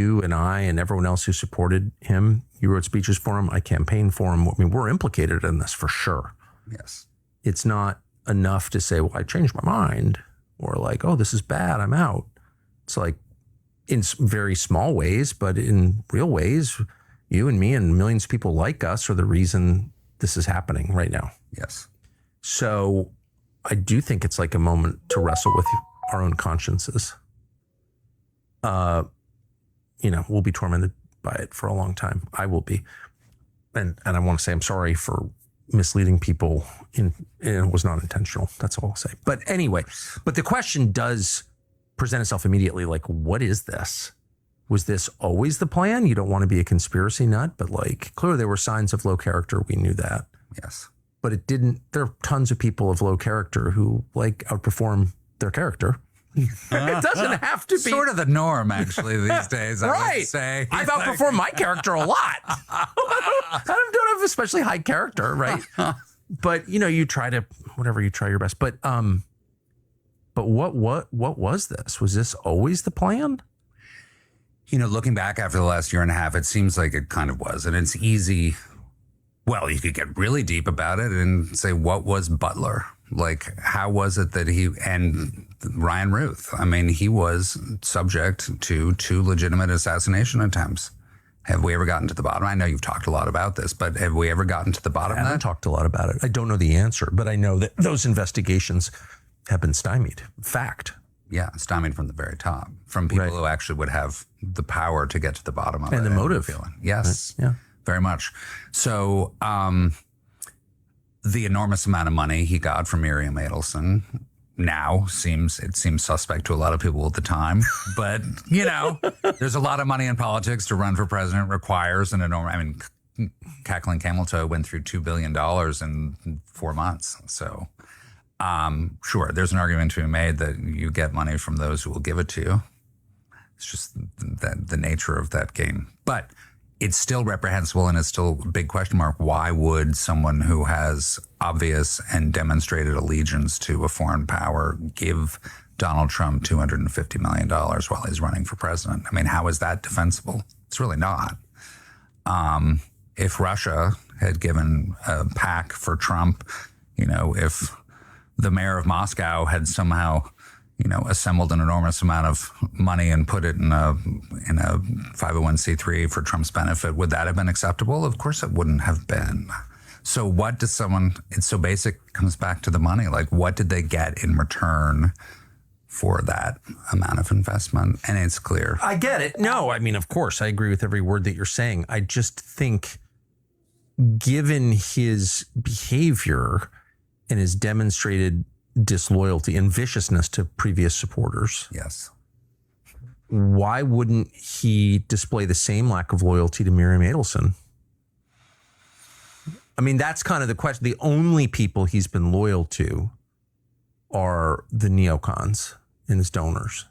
you and I and everyone else who supported him, you wrote speeches for him, I campaigned for him. I mean, we're implicated in this for sure. Yes. It's not enough to say, well, I changed my mind, or like, oh, this is bad, I'm out. It's like in very small ways, but in real ways, you and me and millions of people like us are the reason this is happening right now. Yes. So I do think it's like a moment to wrestle with our own consciences. We'll be tormented by it for a long time. I will be. And I want to say I'm sorry for misleading people. It was not intentional. That's all I'll say. But anyway, the question does present itself immediately. Like, what is this? Was this always the plan? You don't want to be a conspiracy nut, but like clearly there were signs of low character. We knew that. Yes. But it didn't. There are tons of people of low character who like outperform their character. It doesn't have to be sort of the norm, actually, these days. I would say I've outperformed my character a lot. I don't have especially high character, right? But you try your best. But what was this? Was this always the plan? Looking back after the last year and a half, it seems like it kind of was, and it's easy. Well, you could get really deep about it and say, what was Butler? Like, how was it that and Ryan Ruth? I mean, he was subject to 2 legitimate assassination attempts. Have we ever gotten to the bottom? I know you've talked a lot about this, but have we ever gotten to the bottom of that? I haven't talked a lot about it. I don't know the answer, but I know that those investigations have been stymied. Fact. Yeah, stymied from the very top, from people who actually would have the power to get to the bottom of it. And the motive. Yes. Right. Yeah. Very much. So the enormous amount of money he got from Miriam Adelson now seems suspect to a lot of people at the time. But, there's a lot of money in politics. To run for president requires an enormous, Kathleen Camel Toe went through $2 billion in 4 months. So, sure, there's an argument to be made that you get money from those who will give it to you. It's just the nature of that game. But it's still reprehensible, and it's still a big question mark. Why would someone who has obvious and demonstrated allegiance to a foreign power give Donald Trump $250 million while he's running for president? I mean, how is that defensible? It's really not. If Russia had given a PAC for Trump, if the mayor of Moscow had somehow assembled an enormous amount of money and put it in a 501c3 for Trump's benefit, would that have been acceptable? Of course it wouldn't have been. So what does it's so basic, it comes back to the money. Like, what did they get in return for that amount of investment? And it's clear. I get it. No, of course, I agree with every word that you're saying. I just think given his behavior and his demonstrated disloyalty and viciousness to previous supporters. Yes. Why wouldn't he display the same lack of loyalty to Miriam Adelson? That's kind of the question. The only people he's been loyal to are the neocons and his donors.